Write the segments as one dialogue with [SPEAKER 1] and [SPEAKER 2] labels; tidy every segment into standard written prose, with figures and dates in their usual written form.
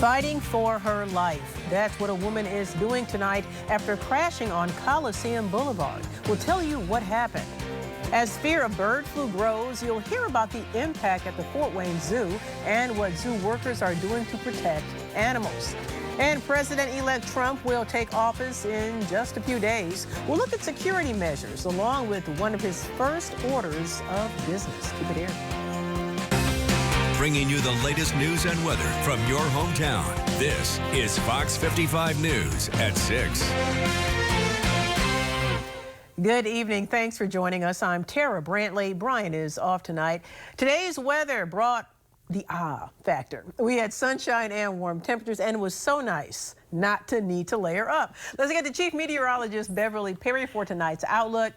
[SPEAKER 1] Fighting for her life. That's what a woman is doing tonight after crashing on Coliseum Boulevard. We'll tell you what happened. As fear of bird flu grows, you'll hear about the impact at the Fort Wayne Zoo and what zoo workers are doing to protect animals. And President-elect Trump will take office in just a few days. We'll look at security measures along with one of his first orders of business. Keep it here.
[SPEAKER 2] Bringing you the latest news and weather from your hometown. This is Fox 55 News at 6.
[SPEAKER 1] Good evening. Thanks for joining us. I'm Tara Brantley. Brian is off tonight. Today's weather brought the factor. We had sunshine and warm temperatures, and it was so nice not to need to layer up. Let's get the Chief Meteorologist Beverly Perry for tonight's outlook.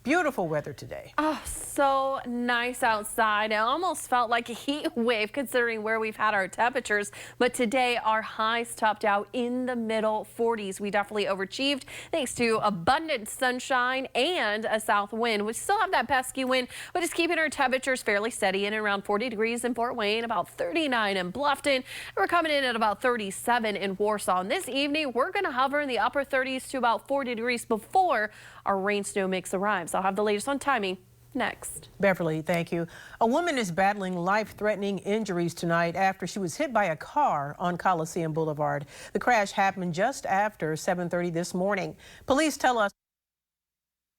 [SPEAKER 1] Beautiful weather today.
[SPEAKER 3] Oh, so nice outside. It almost felt like a heat wave considering where we've had our temperatures. But today our highs topped out in the middle 40s. We definitely overachieved thanks to abundant sunshine and a south wind. We still have that pesky wind, but it's keeping our temperatures fairly steady in around 40 degrees in Fort Wayne, about 39 in Bluffton. We're coming in at about 37 in Warsaw. And this evening we're going to hover in the upper 30s to about 40 degrees before our rain snow mix arrives. I'll have the latest on timing next.
[SPEAKER 1] Beverly, thank you. A woman is battling life-threatening injuries tonight after she was hit by a car on Coliseum Boulevard. The crash happened just after 7:30 this morning. Police tell us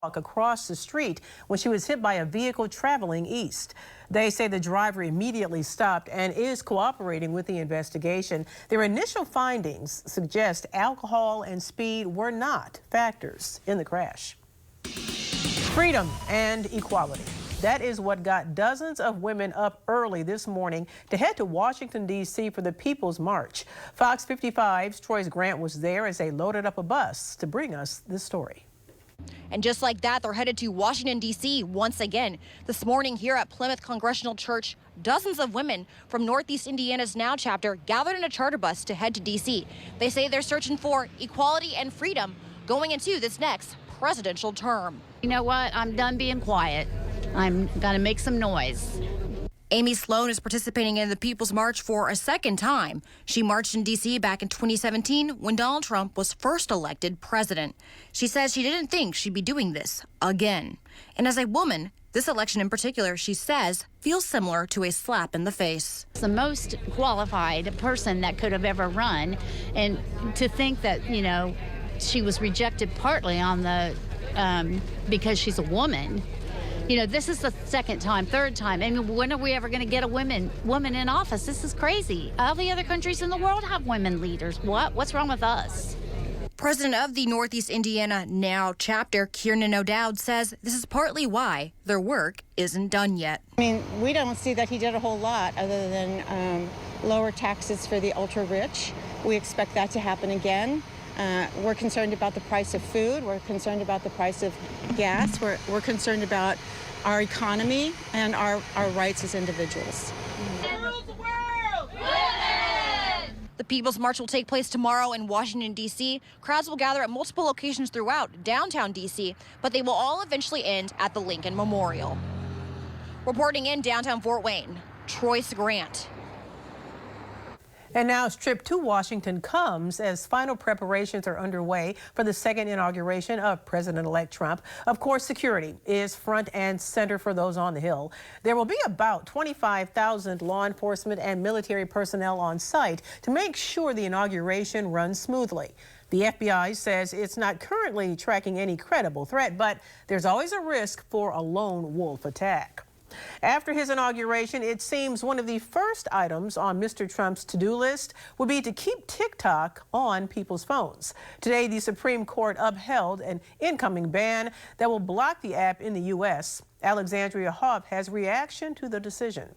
[SPEAKER 1] walk across the street when she was hit by a vehicle traveling east. They say the driver immediately stopped and is cooperating with the investigation. Their initial findings suggest alcohol and speed were not factors in the crash. Freedom and equality. That is what got dozens of women up early this morning to head to Washington, D.C. for the People's March. Fox 55's Troy Grant was there as they loaded up a bus to bring us this story.
[SPEAKER 4] And just like that, they're headed to Washington, D.C. once again. This morning here at Plymouth Congressional Church, dozens of women from Northeast Indiana's NOW chapter gathered in a charter bus to head to D.C. They say they're searching for equality and freedom going into this next presidential term.
[SPEAKER 5] You know what? I'm done being quiet. I'm going to make some noise.
[SPEAKER 4] Amy Sloan is participating in the People's March for a second time. She marched in D.C. back in 2017 when Donald Trump was first elected president. She says she didn't think she'd be doing this again. And as a woman, this election in particular, she says, feels similar to a slap in the face.
[SPEAKER 5] It's the most qualified person that could have ever run. And to think that, you know, she was rejected partly on the because she's a woman. You know, this is the second time, third time. I mean, when are we ever going to get a woman in office? This is crazy. All the other countries in the world have women leaders. What's wrong with us?
[SPEAKER 4] President of the Northeast Indiana NOW chapter, Kiernan O'Dowd, says this is partly why their work isn't done yet.
[SPEAKER 6] I mean, we don't see that he did a whole lot other than lower taxes for the ultra-rich. We expect that to happen again. We're concerned about the price of food. We're concerned about the price of gas. We're concerned about our economy and our rights as individuals.
[SPEAKER 4] The People's March will take place tomorrow in Washington, D.C. Crowds will gather at multiple locations throughout downtown D.C., but they will all eventually end at the Lincoln Memorial. Reporting in downtown Fort Wayne, Troy Grant.
[SPEAKER 1] And now his trip to Washington comes as final preparations are underway for the second inauguration of President-elect Trump. Of course, security is front and center for those on the Hill. There will be about 25,000 law enforcement and military personnel on site to make sure the inauguration runs smoothly. The FBI says it's not currently tracking any credible threat, but there's always a risk for a lone wolf attack. After his inauguration, it seems one of the first items on Mr. Trump's to-do list would be to keep TikTok on people's phones. Today, the Supreme Court upheld an incoming ban that will block the app in the U.S. Alexandria Hoff has reaction to the decision.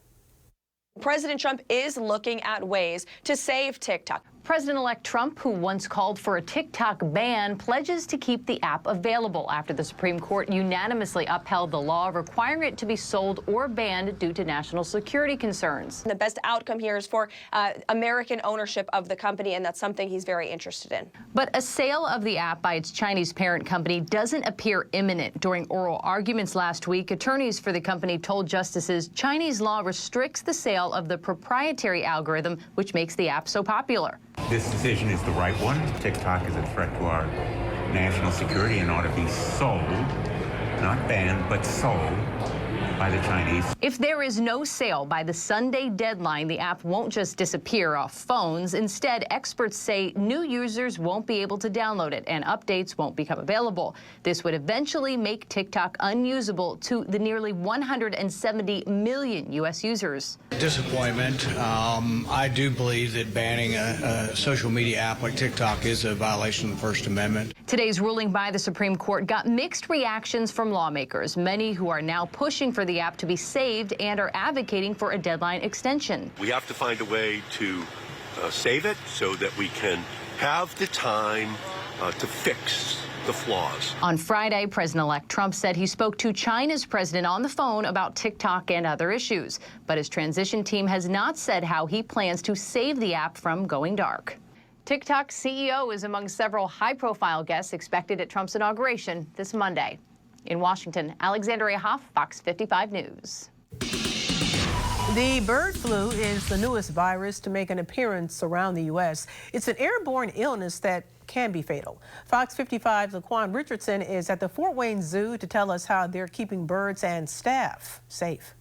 [SPEAKER 7] President Trump is looking at ways to save TikTok. President-elect Trump, who once called for a TikTok ban, pledges to keep the app available after the Supreme Court unanimously upheld the law requiring it to be sold or banned due to national security concerns.
[SPEAKER 8] The best outcome here is for American ownership of the company, and that's something he's very interested in.
[SPEAKER 7] But a sale of the app by its Chinese parent company doesn't appear imminent. During oral arguments last week, attorneys for the company told justices Chinese law restricts the sale of the proprietary algorithm, which makes the app so popular.
[SPEAKER 9] This decision is the right one. TikTok is a threat to our national security and ought to be sold, not banned, but sold by the Chinese.
[SPEAKER 7] If there is no sale by the Sunday deadline, the app won't just disappear off phones. Instead, experts say new users won't be able to download it and updates won't become available. This would eventually make TikTok unusable to the nearly 170 million U.S. users.
[SPEAKER 10] Disappointment. I do believe that banning a social media app like TikTok is a violation of the First Amendment.
[SPEAKER 7] Today's ruling by the Supreme Court got mixed reactions from lawmakers, many who are now pushing for the app to be saved and are advocating for a deadline extension.
[SPEAKER 11] We have to find a way to save it so that we can have the time to fix the flaws.
[SPEAKER 7] On Friday, President-elect Trump said he spoke to China's president on the phone about TikTok and other issues, but his transition team has not said how he plans to save the app from going dark. TikTok's CEO is among several high-profile guests expected at Trump's inauguration this Monday. In Washington, Alexandria Hoff, Fox 55 News.
[SPEAKER 1] The bird flu is the newest virus to make an appearance around the U.S. It's an airborne illness that can be fatal. Fox 55's Laquan Richardson is at the Fort Wayne Zoo to tell us how they're keeping birds and staff safe.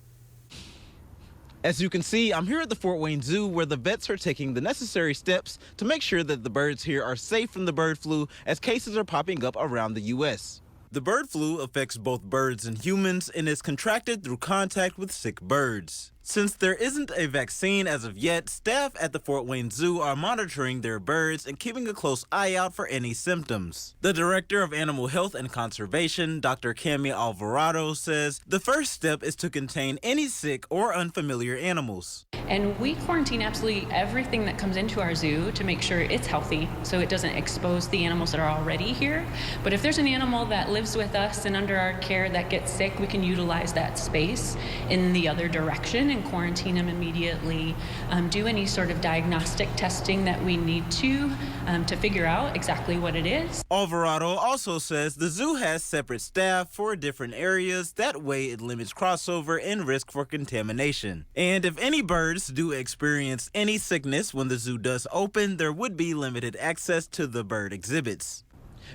[SPEAKER 12] As you can see, I'm here at the Fort Wayne Zoo where the vets are taking the necessary steps to make sure that the birds here are safe from the bird flu as cases are popping up around the U.S. The bird flu affects both birds and humans and is contracted through contact with sick birds. Since there isn't a vaccine as of yet, staff at the Fort Wayne Zoo are monitoring their birds and keeping a close eye out for any symptoms. The Director of Animal Health and Conservation, Dr. Cami Alvarado, says the first step is to contain any sick or unfamiliar animals.
[SPEAKER 13] And we quarantine absolutely everything that comes into our zoo to make sure it's healthy so it doesn't expose the animals that are already here. But if there's an animal that lives with us and under our care that gets sick, we can utilize that space in the other direction and quarantine them immediately, do any sort of diagnostic testing that we need to figure out exactly what it is.
[SPEAKER 12] Alvarado also says the zoo has separate staff for different areas. That way it limits crossover and risk for contamination. And if any birds do experience any sickness when the zoo does open, there would be limited access to the bird exhibits.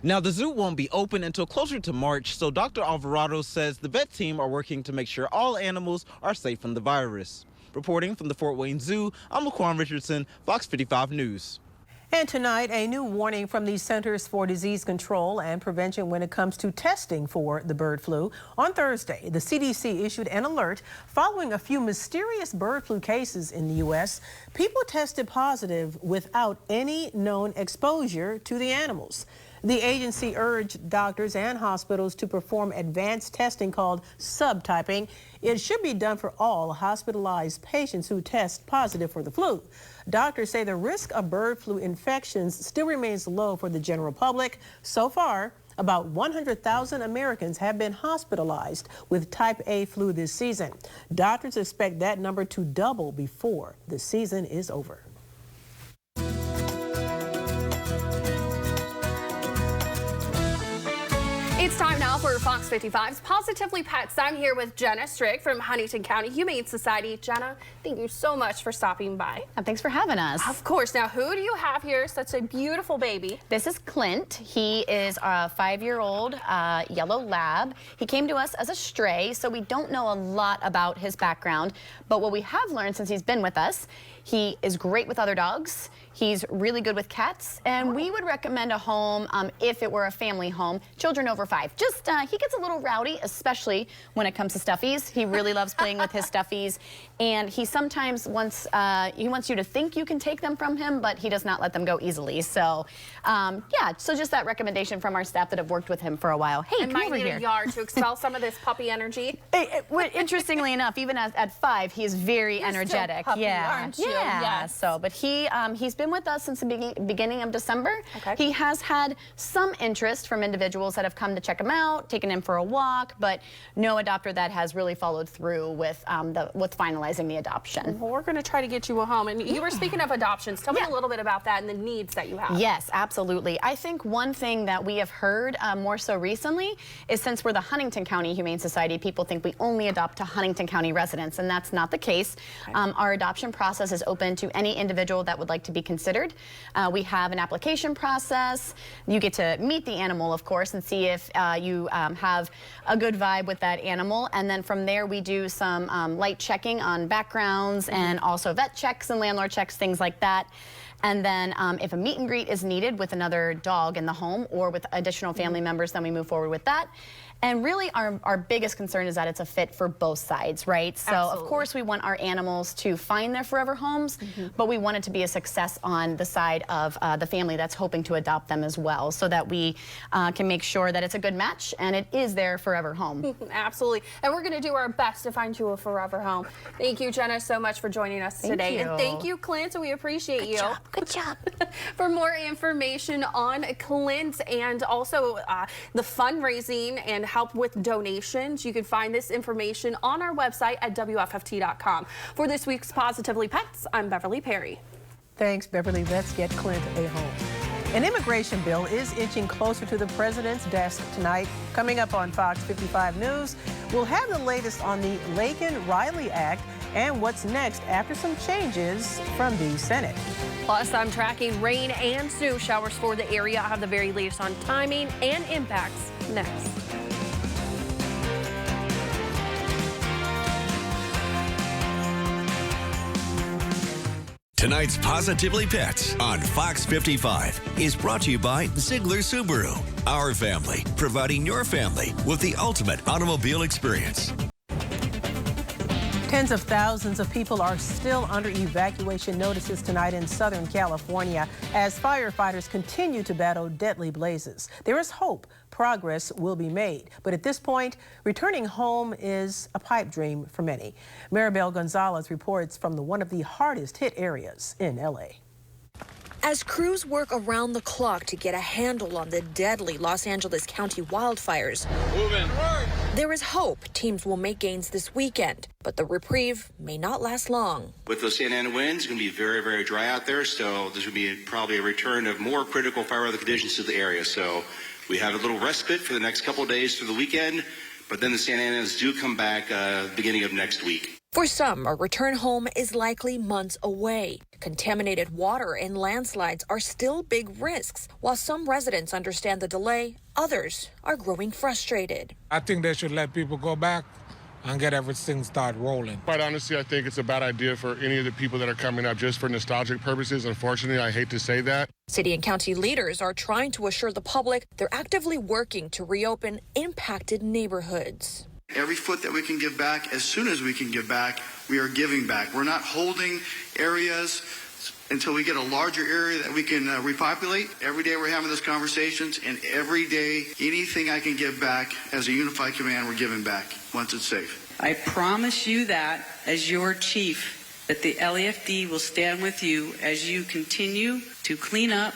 [SPEAKER 12] Now, the zoo won't be open until closer to March, so Dr. Alvarado says the vet team are working to make sure all animals are safe from the virus. Reporting from the Fort Wayne Zoo, I'm Laquan Richardson, Fox 55 News.
[SPEAKER 1] And tonight, a new warning from the Centers for Disease Control and Prevention when it comes to testing for the bird flu. On Thursday, the CDC issued an alert following a few mysterious bird flu cases in the U.S. People tested positive without any known exposure to the animals. The agency urged doctors and hospitals to perform advanced testing called subtyping. It should be done for all hospitalized patients who test positive for the flu. Doctors say the risk of bird flu infections still remains low for the general public. So far, about 100,000 Americans have been hospitalized with type A flu this season. Doctors expect that number to double before the season is over.
[SPEAKER 3] It's time now for Fox 55's Positively Pets. I'm here with Jenna Strick from Huntington County Humane Society. Jenna, thank you so much for stopping by.
[SPEAKER 14] Thanks for having us.
[SPEAKER 3] Of course. Now, who do you have here? Such a beautiful baby.
[SPEAKER 14] This is Clint. He is a 5-year-old yellow lab. He came to us as a stray, so we don't know a lot about his background. But what we have learned since he's been with us, he is great with other dogs. He's really good with cats, and we would recommend a home if it were a family home, children over 5. Just, he gets a little rowdy, especially when it comes to stuffies. He really loves playing with his stuffies, and he sometimes wants you to think you can take them from him, but he does not let them go easily. So, yeah, so just that recommendation from our staff that have worked with him for a while. Hey, come over here.
[SPEAKER 3] I might need a yard to expel some of this puppy energy.
[SPEAKER 14] Interestingly enough, even at 5, he is very energetic.
[SPEAKER 3] Still puppy, aren't you?
[SPEAKER 14] Yeah.
[SPEAKER 3] Yes.
[SPEAKER 14] So, but he's been been with us since the beginning of December.
[SPEAKER 8] Okay.
[SPEAKER 14] He has had some interest from individuals that have come to check him out, taken him for a walk, but no adopter that has really followed through with finalizing the adoption.
[SPEAKER 3] Well, we're going to try to get you a home. And you were speaking of adoptions. Tell me a little bit about that and the needs that you have.
[SPEAKER 14] Yes, absolutely. I think one thing that we have heard more so recently is, since we're the Huntington County Humane Society, people think we only adopt to Huntington County residents, and that's not the case. Our adoption process is open to any individual that would like to be considered. We have an application process. You get to meet the animal, of course, and see if you have a good vibe with that animal. And then from there, we do some light checking on backgrounds and also vet checks and landlord checks, things like that. And then if a meet and greet is needed with another dog in the home or with additional family members, then we move forward with that. And really, our biggest concern is that it's a fit for both sides, right? So, of course, we want our animals to find their forever homes, but we want it to be a success on the side of the family that's hoping to adopt them as well, so that we can make sure that it's a good match and it is their forever home.
[SPEAKER 3] Absolutely. And we're going to do our best to find you a forever home. Thank you, Jenna, so much for joining us today. And thank you, Clint. We appreciate you.
[SPEAKER 14] Good job.
[SPEAKER 3] For more information on Clint and also the fundraising and help with donations, you can find this information on our website at WFFT.com. For this week's Positively Pets, I'm Beverly Perry.
[SPEAKER 1] Thanks, Beverly. Let's get Clint a home. An immigration bill is inching closer to the president's desk tonight. Coming up on Fox 55 News, we'll have the latest on the Laken-Riley Act and what's next after some changes from the Senate.
[SPEAKER 3] Plus, I'm tracking rain and snow showers for the area. I'll have the very latest on timing and impacts next.
[SPEAKER 2] Tonight's Positively Pets on Fox 55 is brought to you by Ziegler Subaru. Our family, providing your family with the ultimate automobile experience.
[SPEAKER 1] Tens of thousands of people are still under evacuation notices tonight in Southern California as firefighters continue to battle deadly blazes. There is hope progress will be made, but at this point, returning home is a pipe dream for many. Maribel Gonzalez reports from one of the hardest hit areas in LA.
[SPEAKER 15] As crews work around the clock to get a handle on the deadly Los Angeles County wildfires, there is hope teams will make gains this weekend, but the reprieve may not last long.
[SPEAKER 16] With those Santa Ana winds, it's going to be very, very dry out there, so there's going to be probably a return of more critical fire weather conditions to the area. So we have a little respite for the next couple of days through the weekend, but then the Santa Anas do come back beginning of next week.
[SPEAKER 15] For some, a return home is likely months away. Contaminated water and landslides are still big risks. While some residents understand the delay, others are growing frustrated.
[SPEAKER 17] I think they should let people go back and get everything start rolling.
[SPEAKER 18] Quite honestly, I think it's a bad idea for any of the people that are coming up just for nostalgic purposes. Unfortunately, I hate to say that.
[SPEAKER 15] City and county leaders are trying to assure the public they're actively working to reopen impacted neighborhoods.
[SPEAKER 19] Every foot that we can give back, as soon as we can give back, we are giving back. We're not holding areas until we get a larger area that we can repopulate. Every day we're having those conversations, and every day, anything I can give back as a unified command, we're giving back once it's safe.
[SPEAKER 20] I promise you that, as your chief, that the LAFD will stand with you as you continue to clean up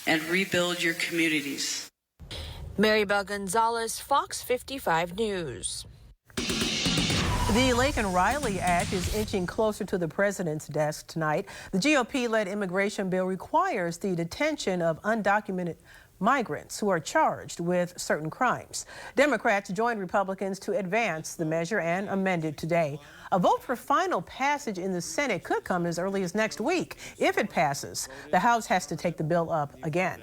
[SPEAKER 20] and rebuild your communities.
[SPEAKER 15] Maribel Gonzalez, Fox 55 News.
[SPEAKER 1] The Laken-Riley Act is inching closer to the president's desk tonight. The GOP-led immigration bill requires the detention of undocumented migrants who are charged with certain crimes. Democrats joined Republicans to advance the measure and amend it today. A vote for final passage in the Senate could come as early as next week. If it passes, the House has to take the bill up again.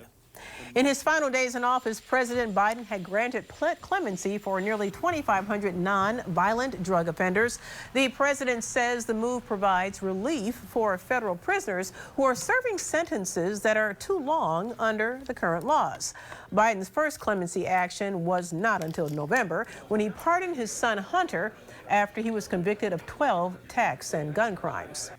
[SPEAKER 1] In his final days in office, President Biden had granted clemency for nearly 2,500 non-violent drug offenders. The president says the move provides relief for federal prisoners who are serving sentences that are too long under the current laws. Biden's first clemency action was not until November, when he pardoned his son Hunter after he was convicted of 12 tax and gun crimes.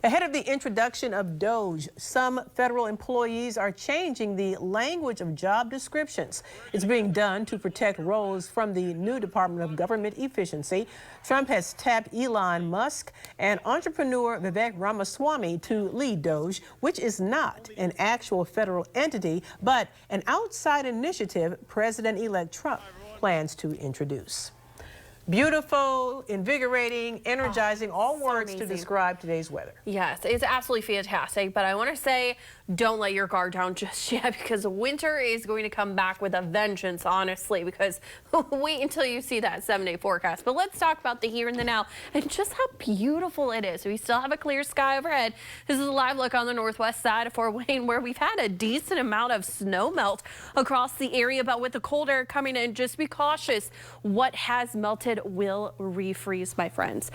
[SPEAKER 1] Ahead of the introduction of DOGE, some federal employees are changing the language of job descriptions. It's being done to protect roles from the new Department of Government Efficiency. Trump has tapped Elon Musk and entrepreneur Vivek Ramaswamy to lead DOGE, which is not an actual federal entity, but an outside initiative President-elect Trump plans to introduce. Beautiful, invigorating, energizing, all words to describe today's weather.
[SPEAKER 3] Yes, it's absolutely fantastic, but I want to say don't let your guard down just yet, because winter is going to come back with a vengeance, honestly, because wait until you see that 7-day forecast. But let's talk about the here and the now and just how beautiful it is. We still have a clear sky overhead. This is a live look on the northwest side of Fort Wayne, where we've had a decent amount of snow melt across the area, but with the cold air coming in, just be cautious. What has melted will refreeze, my friends.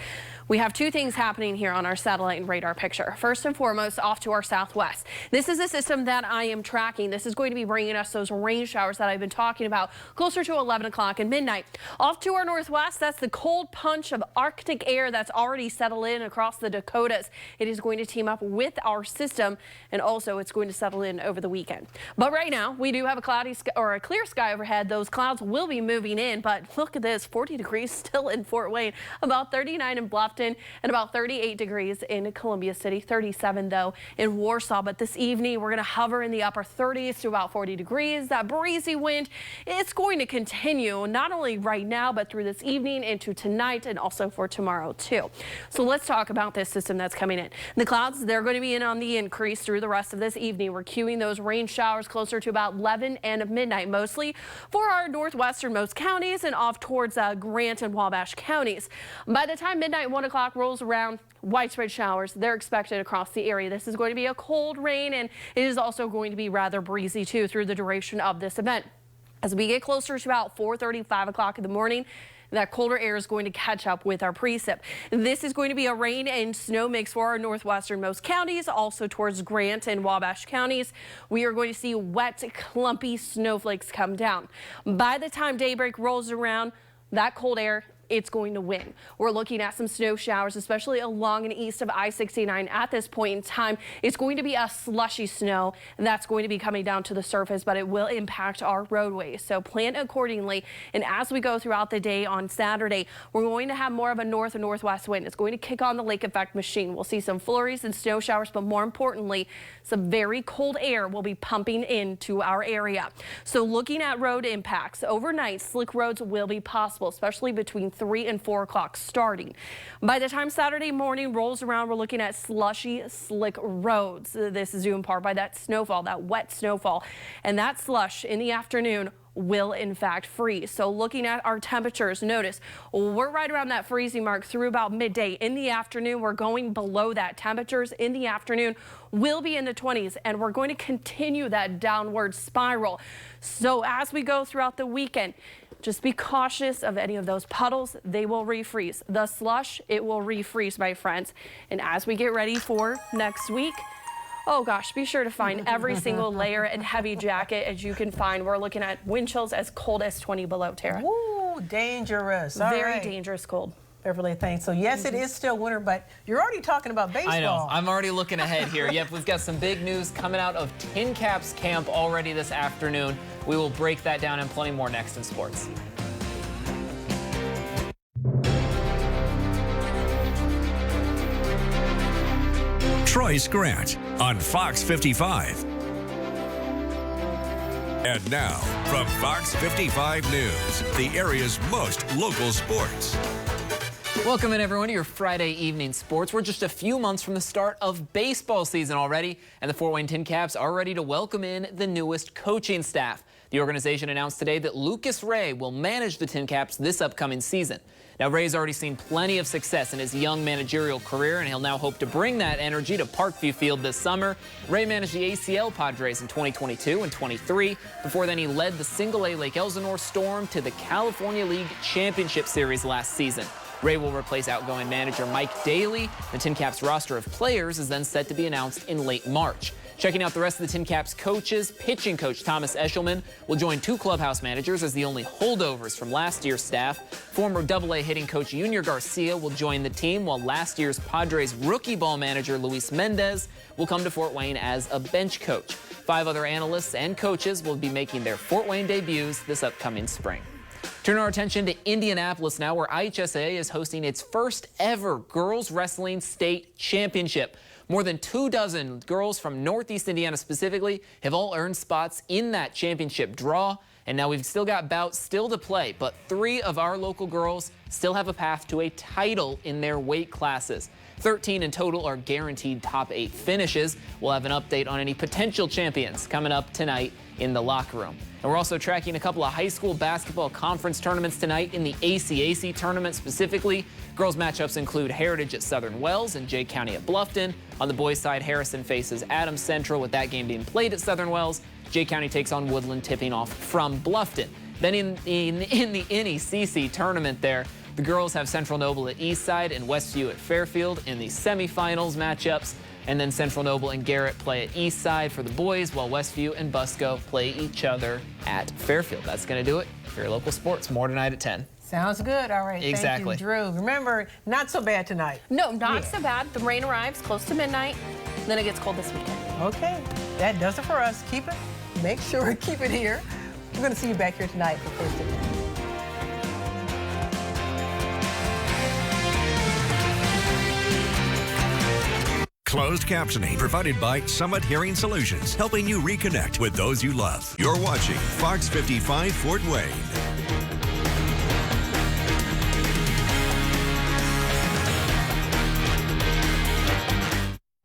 [SPEAKER 3] We have two things happening here on our satellite and radar picture. First and foremost, off to our southwest. This is a system that I am tracking. This is going to be bringing us those rain showers that I've been talking about closer to 11 o'clock and midnight. Off to our northwest, that's the cold punch of Arctic air that's already settled in across the Dakotas. It is going to team up with our system, and also it's going to settle in over the weekend. But right now, we do have a cloudy or a clear sky overhead. Those clouds will be moving in, but look at this, 40 degrees still in Fort Wayne, about 39 in Bluffton, and about 38 degrees in Columbia City, 37 though in Warsaw. But this evening we're going to hover in the upper 30s to about 40 degrees. That breezy wind, it's going to continue not only right now but through this evening into tonight and also for tomorrow too. So let's talk about this system that's coming in. The clouds, they're going to be in on the increase through the rest of this evening. We're queuing those rain showers closer to about 11 and midnight, mostly for our northwesternmost counties and off towards Grant and Wabash counties. By the time midnight, 1 o'clock rolls around, widespread showers, they're expected across the area. This is going to be a cold rain, and it is also going to be rather breezy too through the duration of this event. As we get closer to about 4:30, 5 o'clock in the morning, that colder air is going to catch up with our precip. This is going to be a rain and snow mix for our northwesternmost counties, also towards Grant and Wabash counties. We are going to see wet, clumpy snowflakes come down. By the time daybreak rolls around, that cold air, it's going to win. We're looking at some snow showers, especially along and east of I-69 at this point in time. It's going to be a slushy snow, and that's going to be coming down to the surface, but it will impact our roadways. So plan accordingly. And as we go throughout the day on Saturday, we're going to have more of a north and northwest wind. It's going to kick on the lake effect machine. We'll see some flurries and snow showers, but more importantly, some very cold air will be pumping into our area. So looking at road impacts, overnight slick roads will be possible, especially between 3 and 4 o'clock starting. By the time Saturday morning rolls around, we're looking at slushy, slick roads. This is due in part by that snowfall, that wet snowfall, and that slush in the afternoon will in fact freeze. So looking at our temperatures, notice we're right around that freezing mark through about midday. In the afternoon, we're going below that. Temperatures in the afternoon will be in the 20s, and we're going to continue that downward spiral. So as we go throughout the weekend, just be cautious of any of those puddles. They will refreeze. The slush, it will refreeze, my friends. And as we get ready for next week, oh gosh, be sure to find every single layer and heavy jacket as you can find. We're looking at wind chills as cold as 20 below, Tara.
[SPEAKER 1] Ooh, dangerous. All
[SPEAKER 3] Very
[SPEAKER 1] right.
[SPEAKER 3] dangerous cold.
[SPEAKER 1] Beverly, thanks. So yes, it is still winter, but you're already talking about baseball.
[SPEAKER 21] I know. I'm already looking ahead here. Yep, we've got some big news coming out of Tin Caps camp already this afternoon. We will break that down and plenty more next in sports.
[SPEAKER 2] Troy's Grant on Fox 55. And now, from Fox 55 News, the area's most local sports.
[SPEAKER 21] Welcome in, everyone, to your Friday evening sports. We're just a few months from the start of baseball season already, and the Fort Wayne Tin Caps are ready to welcome in the newest coaching staff. The organization announced today that Lucas Ray will manage the Tin Caps this upcoming season. Now, Ray's already seen plenty of success in his young managerial career, and he'll now hope to bring that energy to Parkview Field this summer. Ray managed the ACL Padres in 2022 and 23. Before then, he led the Single-A Lake Elsinore Storm to the California League Championship Series last season. Ray will replace outgoing manager Mike Daly. The Tin Caps roster of players is then set to be announced in late March. Checking out the rest of the Tin Caps coaches, pitching coach Thomas Eshelman will join 2 clubhouse managers as the only holdovers from last year's staff. Former AA hitting coach Junior Garcia will join the team, while last year's Padres rookie ball manager Luis Mendez will come to Fort Wayne as a bench coach. 5 other analysts and coaches will be making their Fort Wayne debuts this upcoming spring. Turn our attention to Indianapolis now, where IHSA is hosting its first ever girls wrestling state championship. More than 24 girls from Northeast Indiana specifically have all earned spots in that championship draw. And now we've still got bouts still to play, but 3 of our local girls still have a path to a title in their weight classes. 13 in total are guaranteed top 8 finishes. We'll have an update on any potential champions coming up tonight in the locker room. And we're also tracking a couple of high school basketball conference tournaments tonight. In the ACAC tournament specifically, girls matchups include Heritage at Southern Wells and Jay County at Bluffton. On the boys' side, Harrison faces Adams Central, with that game being played at Southern Wells. Jay County takes on Woodland, tipping off from Bluffton. Then in the NECC tournament there, the girls have Central Noble at Eastside and Westview at Fairfield in the semifinals matchups. And then Central Noble and Garrett play at Eastside for the boys, while Westview and Busco play each other at Fairfield. That's going to do it for your local sports. More tonight at 10.
[SPEAKER 1] Sounds good. All right.
[SPEAKER 21] Exactly.
[SPEAKER 1] Thank you, Drew. Remember, not so bad tonight.
[SPEAKER 3] No, not so bad. The rain arrives close to midnight. Then it gets cold this weekend.
[SPEAKER 1] Okay. That does it for us. Keep it. Make sure keep it here. We're going to see you back here tonight for First at 10.
[SPEAKER 2] Closed captioning provided by Summit Hearing Solutions, helping you reconnect with those you love. You're watching Fox 55 Fort Wayne.